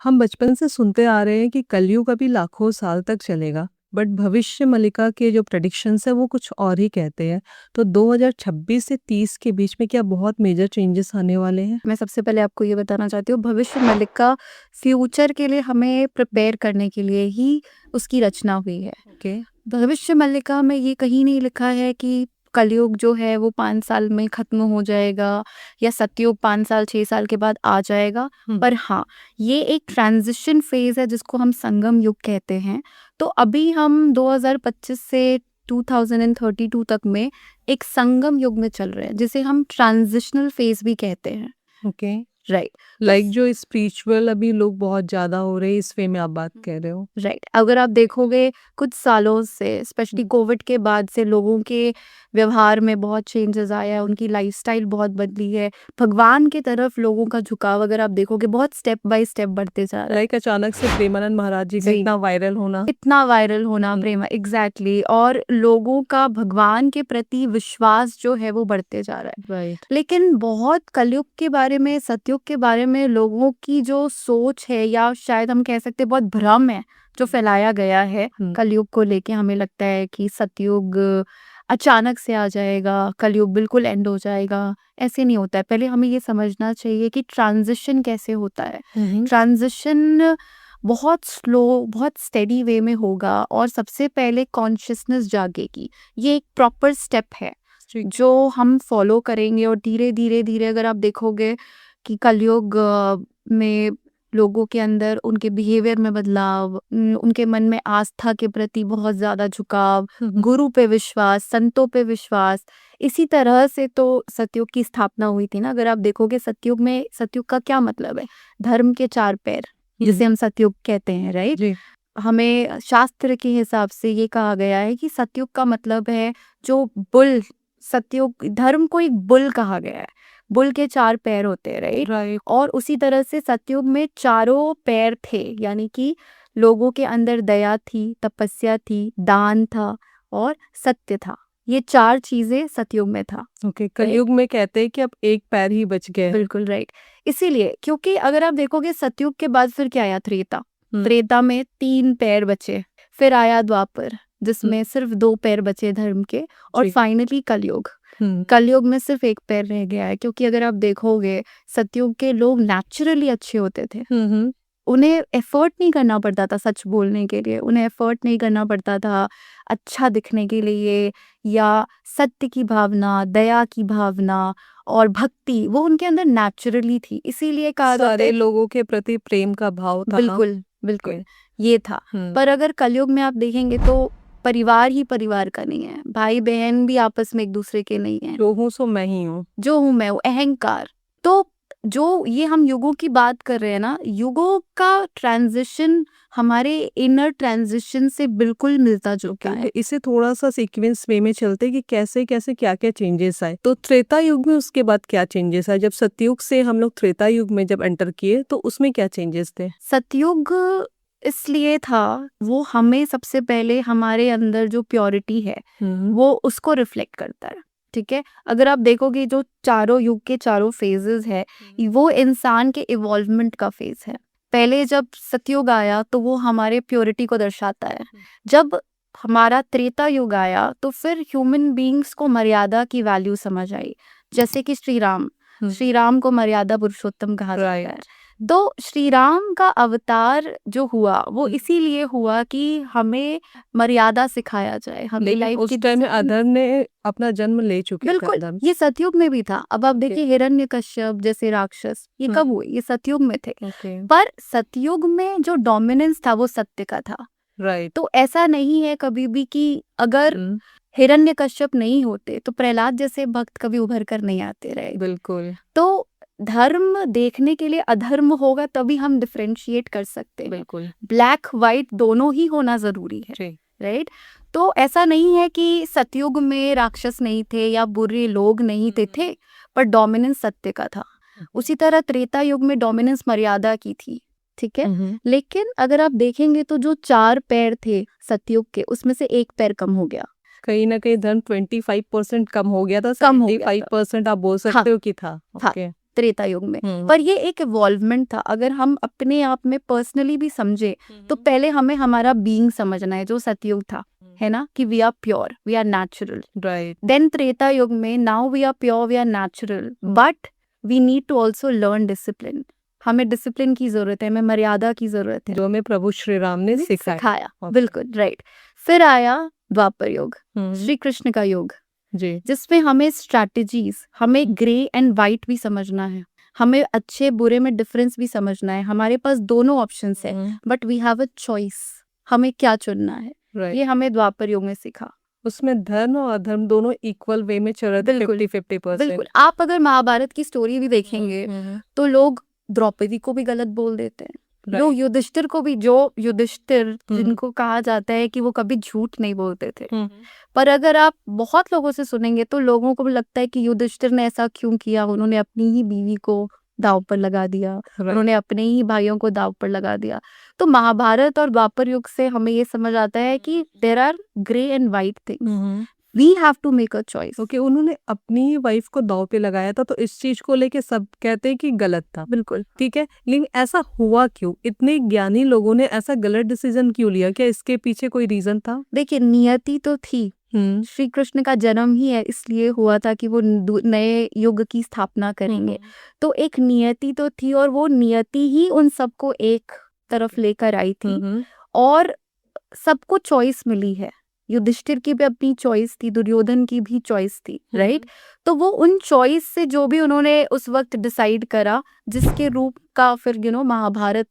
हम बचपन से सुनते आ रहे हैं कि कलयुग अभी लाखों साल तक चलेगा, बट भविष्य मल्लिका के जो प्रेडिक्शंस है वो कुछ और ही कहते हैं। तो 2026 से 30 के बीच में क्या बहुत मेजर चेंजेस आने वाले हैं? मैं सबसे पहले आपको ये बताना चाहती हूँ, भविष्य मल्लिका फ्यूचर के लिए हमें प्रिपेयर करने के लिए ही उसकी रचना हुई है। ओके। भविष्य मल्लिका में ये कहीं नहीं लिखा है कि कलयुग जो है वो 5 साल में खत्म हो जाएगा या सतयुग 5 साल 6 साल के बाद आ जाएगा। पर हाँ, ये एक ट्रांजिशन फेज़ है जिसको हम संगम युग कहते हैं। तो अभी हम 2025 से 2032 तक में एक संगम युग में चल रहे हैं, जिसे हम ट्रांजिशनल फेज़ भी कहते हैं। ओके। राइट। लाइक जो स्पिरिचुअल अभी लोग बहुत ज़्यादा हो रहे हैं, इस वे में आप बात कह रहे हो? राइट, अगर आप देखोगे कुछ सालों से स्पेशली कोविड के बाद से लोगों के व्यवहार में बहुत चेंजेस आया है, उनकी लाइफस्टाइल बहुत बदली है। भगवान की तरफ लोगों का झुकाव अगर आप देखोगे बहुत स्टेप बाय स्टेप बढ़ते जा रहा है। लाइक अचानक से प्रेमानंद महाराज जी का जी। इतना वायरल होना। इतना वायरल होना प्रेमा एग्जैक्टली, और लोगों का भगवान के प्रति विश्वास जो है वो बढ़ते जा रहा है। राइट। लेकिन बहुत कलयुग के बारे में, सतयुग के बारे में लोगों की जो सोच है, या शायद हम कह सकते हैं बहुत भ्रम है जो फैलाया गया है कलयुग को लेके। हमें लगता है कि सतयुग अचानक से आ जाएगा, कलयुग बिल्कुल एंड हो जाएगा। ऐसे नहीं होता है। पहले हमें ये समझना चाहिए कि ट्रांजिशन कैसे होता है। ट्रांजिशन बहुत स्लो, बहुत स्टेडी वे में होगा, और सबसे पहले कॉन्शियसनेस जागेगी। ये एक प्रॉपर स्टेप है जो हम फॉलो करेंगे, और धीरे धीरे धीरे अगर आप देखोगे कि कलयुग में लोगों के अंदर उनके बिहेवियर में बदलाव, उनके मन में आस्था के प्रति बहुत ज़्यादा झुकाव, गुरु पे विश्वास, संतों पे विश्वास। इसी तरह से तो सतयुग की स्थापना हुई थी ना। अगर आप देखोगे सतयुग में, सतयुग का क्या मतलब है? धर्म के 4 पैर, जिसे हम सतयुग कहते हैं। राइट। जी। हमें शास्त्र के हिसाब से ये कहा गया है कि सतयुग का मतलब है जो बुल, सतयुग धर्म को एक बुल कहा गया है। बुल के 4 पैर होते हैं। राइट। राइट। और उसी तरह से सतयुग में चारों पैर थे, यानी कि लोगों के अंदर दया थी, तपस्या थी, दान था और सत्य था। ये 4 चीजें सतयुग में था। ओके। कलयुग में कहते हैं कि अब एक पैर ही बच गया है। बिल्कुल राइट। इसीलिए, क्योंकि अगर आप देखोगे सतयुग के बाद फिर क्या आया? त्रेता। त्रेता में 3 पैर बचे। फिर आया द्वापर, जिसमें सिर्फ 2 पैर बचे धर्म के। और जी। फाइनली कलयुग। कलयुग में सिर्फ 1 पैर रह गया है, क्योंकि अगर आप देखोगे सतयुग के लोग नेचुरली अच्छे होते थे। उन्हें एफर्ट नहीं करना पड़ता था सच बोलने के लिए, उन्हें एफर्ट नहीं करना पड़ता था अच्छा दिखने के लिए, या सत्य की भावना, दया की भावना और भक्ति वो उनके अंदर नेचुरली थी। इसीलिए कहा जाता सारे है लोगों के प्रति प्रेम का भाव था। बिल्कुल बिल्कुल ये था। पर अगर कलयुग में आप देखेंगे तो परिवार ही परिवार का नहीं है, भाई बहन भी आपस में एक दूसरे के नहीं है। जो हूँ सो मैं ही हूँ। जो हूँ मैं, वो अहंकार। तो जो ये हम युगों की बात कर रहे हैं ना, युगों का ट्रांजिशन हमारे इनर ट्रांजिशन से बिल्कुल मिलता जुलता है। इसे थोड़ा सा सीक्वेंस वे में चलते हैं कि कैसे कैसे क्या क्या चेंजेस आए। तो त्रेता युग में उसके बाद क्या चेंजेस आए? जब सतयुग से हम लोग त्रेता युग में जब एंटर किए तो उसमें क्या चेंजेस थे? सतयुग इसलिए था, वो हमें सबसे पहले हमारे अंदर जो प्योरिटी है वो उसको रिफ्लेक्ट करता है। ठीक है। अगर आप देखोगे जो चारों युग के चारों फेजेस है, वो इंसान के इवॉल्वमेंट का फेज है। पहले जब सतयुग आया तो वो हमारे प्योरिटी को दर्शाता है। जब हमारा त्रेता युग आया तो फिर ह्यूमन बीइंग्स को मर्यादा की वैल्यू समझ आई। जैसे कि श्री राम को मर्यादा पुरुषोत्तम कहा जाता है। तो श्री राम का अवतार जो हुआ वो इसीलिए हुआ कि हमें मर्यादा सिखाया जाए, हमें लाइफ उस टाइम अधर्म ने अपना जन्म ले चुके थे। बिल्कुल अधर्म। ये सतयुग में भी था। अब आप देखिए हिरण्यकश्यप जैसे राक्षस, ये कब हुए? ये सतयुग में थे। पर सतयुग में जो डोमिनेंस था वो सत्य का था। राइट। तो ऐसा नहीं है कभी भी कि अगर हिरण्यकश्यप नहीं होते तो प्रहलाद जैसे भक्त कभी उभर कर नहीं आते रहे। बिल्कुल। तो धर्म देखने के लिए अधर्म होगा तभी हम डिफरेंशिएट कर सकते हैं। बिल्कुल। ब्लैक व्हाइट दोनों ही होना जरूरी है। राइट। तो ऐसा नहीं है कि सतयुग में राक्षस नहीं थे या बुरे लोग नहीं थे, पर डोमिनेंस सत्य का था। उसी तरह त्रेता युग में डोमिनेंस मर्यादा की थी। ठीक है। लेकिन अगर आप देखेंगे तो जो 4 पैर थे सतयुग के, उसमें से 1 पैर कम हो गया। कहीं ना कहीं धर्म 25% कम हो गया था। कम हो गया 75% आप बोल सकते हो कि था। हाँ, त्रेता युग में। पर ये एक इवॉल्वमेंट था। अगर हम अपने आप में पर्सनली भी समझे तो पहले हमें हमारा बीइंग समझना है, जो सतयुग था, है ना, कि we are pure, we are natural. Right. Then Treta Yuga में now we are pure, we are natural, but we need to also learn discipline. हमें डिसिप्लिन की जरूरत है, हमें मर्यादा की जरूरत है, जो हमें प्रभु श्री राम ने सिखाया। Okay. बिल्कुल राइट। फिर आया द्वापर युग, श्री कृष्ण का युग, जी। जिसमें हमें स्ट्रैटेजीज, हमें ग्रे एंड वाइट भी समझना है, हमें अच्छे बुरे में डिफरेंस भी समझना है। हमारे पास दोनों ऑप्शंस है, but we have a choice, हमें क्या चुनना है। Right. ये हमें द्वापर युग में सीखा। उसमें धर्म और अधर्म दोनों इक्वल वे में चल रहे थे, बिल्कुल 50-50%। बिल्कुल। आप अगर महाभारत की स्टोरी भी देखेंगे तो लोग द्रौपदी को भी गलत बोल देते हैं, लोग युधिष्ठिर को भी, जो युधिष्ठिर जिनको कहा जाता है कि वो कभी झूठ नहीं बोलते थे, पर अगर आप बहुत लोगों से सुनेंगे तो लोगों को भी लगता है कि युधिष्ठिर ने ऐसा क्यों किया, उन्होंने अपनी ही बीवी को दांव पर लगा दिया, उन्होंने अपने ही भाइयों को दांव पर लगा दिया। तो महाभारत और द्वापर युग से हमें ये समझ आता है कि there are grey and white things, we have to make a choice. Okay, उन्होंने अपनी ही वाइफ को दांव पे लगाया था, तो इस चीज को लेके सब कहते हैं कि गलत था। बिल्कुल ठीक है, लेकिन ऐसा हुआ क्यों? इतने ज्ञानी लोगों ने ऐसा गलत डिसीजन क्यों लिया? क्या इसके पीछे कोई रीजन था? देखिए, नियति तो थी, श्री कृष्ण का जन्म ही है इसलिए हुआ था कि वो नए युग की स्थापना करेंगे। तो एक नियति तो थी, और वो नियति ही उन सबको एक तरफ लेकर आई थी, और सबको चॉइस मिली है। युधिष्ठिर की भी अपनी चॉइस थी, दुर्योधन की भी चॉइस थी, राइट। तो वो उन चॉइस से जो भी उन्होंने उस वक्त डिसाइड करा, जिसके रूप का फिर महाभारत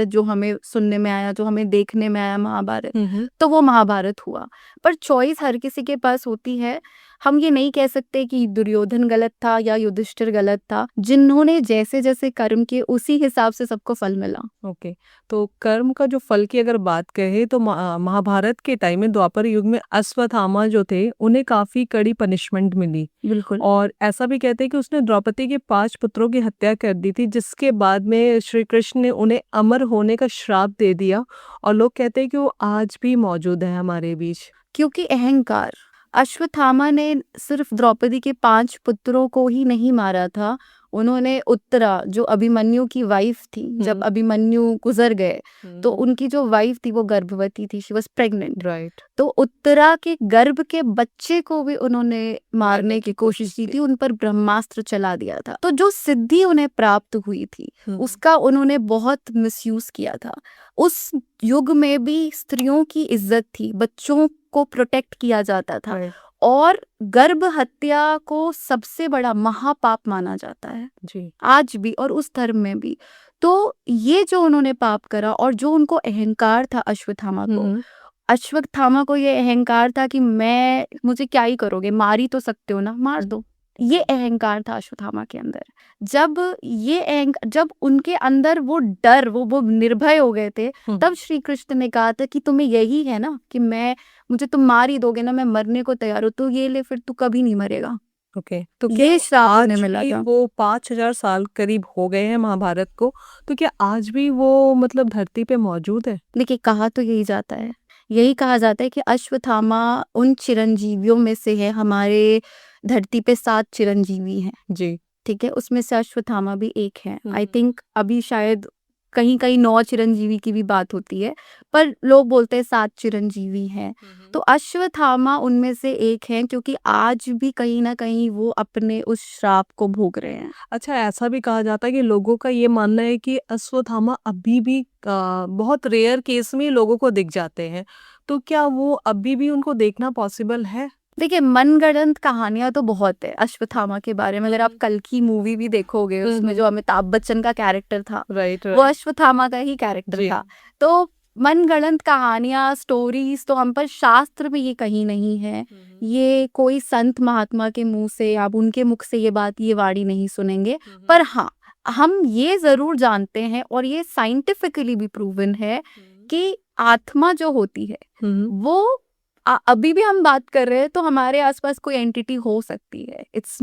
जो हमें सुनने में आया, जो हमें देखने में आया महाभारत, तो वो महाभारत हुआ। पर चॉइस हर किसी के पास होती है। हम ये नहीं कह सकते कि दुर्योधन गलत था या युधिष्ठिर गलत था। जिन्होंने जैसे जैसे कर्म किए उसी हिसाब से सबको फल मिला। ओके, तो कर्म का जो फल की अगर बात करें तो महाभारत के टाइम में, द्वापर युग में, अश्वत्थामा जो थे उन्हें काफी कड़ी पनिशमेंट मिली। बिल्कुल। और ऐसा भी कहते हैं कि उसने द्रौपदी के 5 पुत्रों की हत्या कर दी थी, जिसके बाद में श्री कृष्ण ने उन्हें अमर होने का श्राप दे दिया। और लोग कहते हैं कि वो आज भी मौजूद है हमारे बीच। क्योंकि अहंकार। अश्वत्थामा ने सिर्फ द्रौपदी के 5 पुत्रों को ही नहीं मारा था, उन्होंने उत्तरा, जो अभिमन्यु की वाइफ थी, जब अभिमन्यु गुजर गए तो उनकी जो वाइफ थी वो गर्भवती थी, शी वाज प्रेग्नेंट, राइट। तो उत्तरा के गर्भ के बच्चे को भी उन्होंने मारने की कोशिश की थी, उन पर ब्रह्मास्त्र चला दिया था। तो जो सिद्धि उन्हें प्राप्त हुई थी उसका उन्होंने बहुत मिसयूज किया था। उस युग में भी स्त्रियों की इज्जत थी, बच्चों को प्रोटेक्ट किया जाता था, और गर्भ हत्या को सबसे बड़ा महापाप माना जाता है जी, आज भी, और उस धर्म में भी। तो ये जो उन्होंने पाप करा, और जो उनको अहंकार था अश्वत्थामा को ये अहंकार था कि मुझे क्या ही करोगे, मार ही तो सकते हो ना, मार दो। ये अहंकार था अश्वत्थामा के अंदर। जब उनके अंदर वो डर, वो निर्भय हो गए थे, तब श्री कृष्ण ने कहा था कि तुम्हें यही है ना कि मुझे तुम मार ही दोगे ना, मैं मरने को तैयार हूँ, तो ये ले, फिर तू कभी नहीं मरेगा। ओके, तो ये श्राप आज उन्हें मिला भी था। वो 5000 साल करीब हो गए हैं महाभारत को, तो क्या आज भी वो मतलब धरती पे मौजूद है? देखिए, कहा तो यही जाता है, यही कहा जाता है कि अश्वत्थामा उन चिरंजीवियों में से है। हमारे धरती पे 7 चिरंजीवी हैं, जी, ठीक है, उसमें से अश्वत्थामा भी एक है। आई थिंक अभी शायद कहीं कहीं 9 चिरंजीवी की भी बात होती है, पर लोग बोलते हैं 7 चिरंजीवी हैं। तो अश्वत्थामा उनमें से एक है, क्योंकि आज भी कहीं ना कहीं वो अपने उस श्राप को भोग रहे हैं। अच्छा, ऐसा भी कहा जाता है कि लोगों का ये मानना है कि अश्वत्थामा अभी भी बहुत रेयर केस में लोगों को दिख जाते हैं, तो क्या वो अभी भी उनको देखना पॉसिबल है? देखिए, मनगढ़ंत कहानियां तो बहुत है अश्वत्थामा के बारे में। अगर आप कल की मूवी भी देखोगे, उसमें जो अमिताभ बच्चन का कैरेक्टर था, राइट, वो अश्वत्थामा का ही कैरेक्टर था। तो मनगढ़ंत कहानियां, स्टोरीज तो हम पर शास्त्र में ये कहीं नहीं है। ये कोई संत महात्मा के मुंह से, आप उनके मुख से ये वाणी नहीं सुनेंगे। पर हाँ, हम ये जरूर जानते हैं, और ये साइंटिफिकली भी प्रूवन है, कि आत्मा जो होती है वो अभी भी हम बात कर रहे हैं तो हमारे आसपास कोई एंटिटी हो सकती है। It's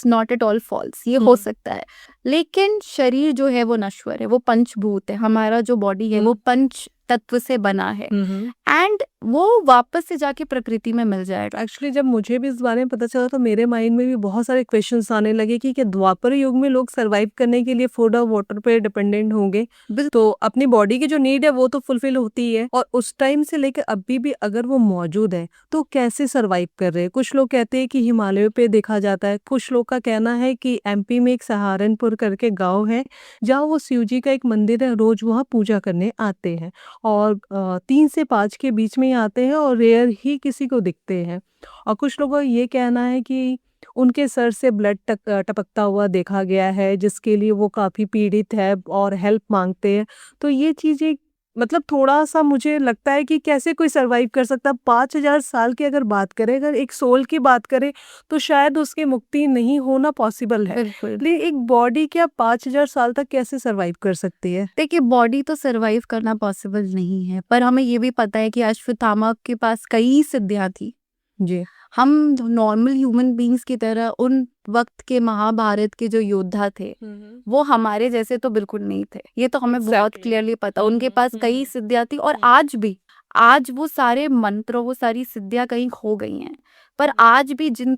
not at all false, ये हो सकता है। लेकिन शरीर जो है वो नश्वर है, वो पंचभूत है। हमारा जो बॉडी है वो पंच तत्व से बना है, एंड वो वापस से जाके प्रकृति में मिल जाएगा। एक्चुअली जब मुझे भी इस बारे में पता चला तो मेरे माइंड में भी बहुत सारे क्वेश्चंस आने लगे कि क्या द्वापर युग में लोग सरवाइव करने के लिए फूड और वाटर पे डिपेंडेंट होंगे, तो अपनी बॉडी की जो नीड है वो तो फुलफिल होती ही है, और उस टाइम से लेकर अभी भी अगर वो मौजूद है तो कैसे सरवाइव कर रहे हैं। कुछ लोग कहते हैं कि हिमालयों पे देखा जाता है, कुछ लोग का कहना है कि एमपी में एक सहारनपुर करके गाँव है जहाँ वो शिव जी का एक मंदिर है, रोज वहाँ पूजा करने आते हैं और 3 से 5 के बीच में ही आते हैं और रेयर ही किसी को दिखते हैं। और कुछ लोगों का ये कहना है कि उनके सर से ब्लड टपकता हुआ देखा गया है, जिसके लिए वो काफ़ी पीड़ित है और हेल्प माँगते हैं। तो ये चीज़ें मतलब थोड़ा-सा मुझे लगता है कि कैसे कोई सर्वाइव कर सकता है। 5000 साल की अगर बात करें, अगर एक सोल की बात करें, तो शायद उसकी मुक्ति नहीं होना पॉसिबल है। बिल्कुल। लेकिन एक बॉडी क्या 5000 साल तक कैसे सर्वाइव कर सकती है? देखिए, बॉडी तो सर्वाइव करना पॉसिबल नहीं है, पर हमें ये भी पता है कि अश्वत्थामा के पास कई सिद्धियां थी। जी। हम नॉर्मल ह्यूमन बींग्स की तरह उन वक्त के महाभारत के जो योद्धा थे वो हमारे जैसे तो बिल्कुल नहीं थे, ये तो हमें बहुत Exactly. क्लियरली पता। उनके पास कई सिद्धियां थी और आज वो सारे मंत्र, वो सारी सिद्धियां कहीं खो गई हैं। पर आज भी जिन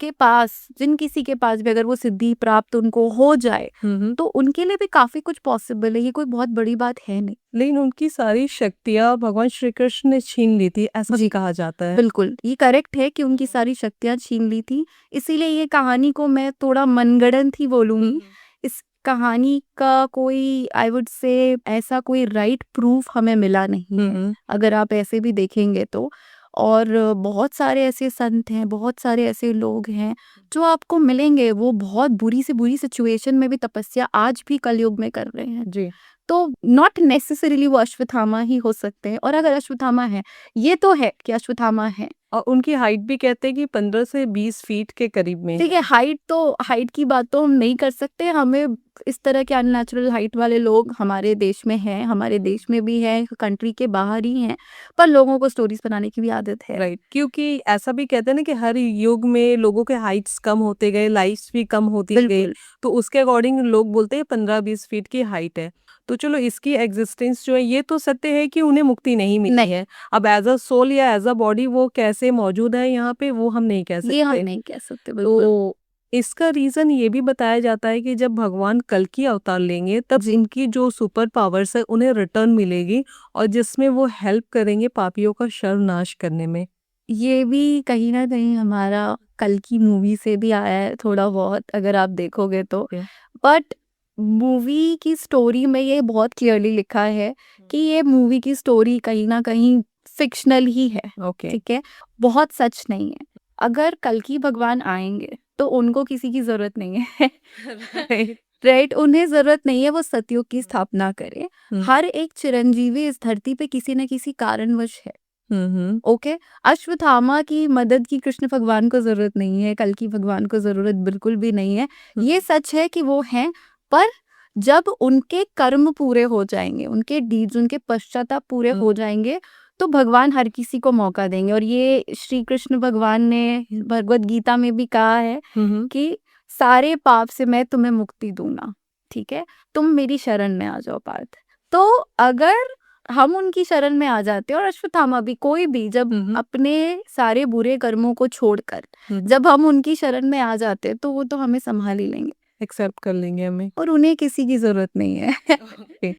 किसी के पास भी अगर वो सिद्धि प्राप्त उनको हो जाए तो उनके लिए भी काफी कुछ पॉसिबल है, ये कोई बहुत बड़ी बात है नहीं। लेकिन उनकी सारी शक्तियाँ भगवान श्री कृष्ण ने छीन ली थी, ऐसा जी, कहा जाता है। बिल्कुल, ये करेक्ट है कि उनकी सारी शक्तियाँ छीन ली थी, इसीलिए ये कहानी को मैं थोड़ा मनगढ़ंत ही बोलूँगी। इस कहानी का कोई आई वुड से ऐसा कोई राइट प्रूफ हमें मिला नहीं है, अगर आप ऐसे भी देखेंगे तो। और बहुत सारे ऐसे संत हैं, बहुत सारे ऐसे लोग हैं जो आपको मिलेंगे, वो बहुत बुरी से बुरी सिचुएशन में भी तपस्या आज भी कलयुग में कर रहे हैं। जी। तो नॉट नेसेसरीली वो अश्वत्थामा ही हो सकते हैं, और अगर अश्वत्थामा है, ये तो है कि अश्वत्थामा है। और उनकी हाइट भी कहते हैं कि 15 से 20 फीट के करीब में ठीक है, हाइट की बात तो हम नहीं कर सकते। हमें इस तरह के अननेचुरल हाइट वाले लोग हमारे देश में हैं, हमारे देश में भी हैं, कंट्री के बाहर ही हैं, पर लोगों को स्टोरीज बनाने की भी आदत है। राइट, क्योंकि ऐसा भी कहते हैं ना कि हर युग में लोगों के हाइट्स कम होते गए, लाइफ्स भी कम होती गई, बिल्कुल। तो उसके अकॉर्डिंग लोग बोलते हैं 15-20 फीट की हाइट है। तो चलो इसकी एग्जिस्टेंस जो है ये तो सत्य है कि उन्हें मुक्ति नहीं मिली नहीं, है। अब एज अ सोल या एज अ बॉडी वो कैसे मौजूद है यहाँ पे वो हम नहीं कह ये हम सकते। नहीं कह सकते, बिल्कुल। तो इसका रीज़न ये भी बताया जाता है कि जब भगवान कल्कि अवतार लेंगे तब जी। इनकी जो सुपर पावर्स है उन्हें रिटर्न मिलेगी और जिसमें वो हेल्प करेंगे पापियों का सर्वनाश करने में। ये भी कहीं न कहीं हमारा कल की मूवी से भी आया है थोड़ा बहुत, अगर आप देखोगे तो। ओके। बट मूवी की स्टोरी में ये बहुत क्लियरली लिखा है कि ये मूवी की स्टोरी कहीं न कहीं फ़िक्शनल ही है, ओके। ठीक है? बहुत सच नहीं है। अगर कल्कि भगवान आएँगे तो उनको किसी की ज़रूरत नहीं है। राइट। राइट, उन्हें ज़रूरत नहीं है वो सतयुग की स्थापना करें। हुँ। हर एक चिरंजीवी इस धरती पे किसी न किसी कारणवश है। हुँ। ओके, अश्वत्थामा की मदद की कृष्ण भगवान को ज़रूरत नहीं है, कल्कि भगवान को ज़रूरत बिल्कुल भी नहीं है। ये सच है कि वो हैं, पर जब उनके कर्म पूरे हो जाएँगे, उनके डीड्स, उनके पश्चाताप पूरे हुँ। हो जाएँगे, तो भगवान हर किसी को मौका देंगे। और ये श्री कृष्ण भगवान ने भगवद गीता में भी कहा है हुँ। कि सारे पाप से मैं तुम्हें मुक्ति दूँगा, ठीक है? तुम मेरी शरण में आ जाओ पार्थ। तो अगर हम उनकी शरण में आ जाते हैं, और अश्वत्थामा भी, कोई भी जब हुँ। अपने सारे बुरे कर्मों को छोड़कर हुँ। जब हम उनकी शरण में आ जाते हैं, तो वो तो हमें संभाल ही लेंगे एक्सेप्ट कर लेंगे हमें। और उन्हें किसी की ज़रूरत नहीं है। ओके।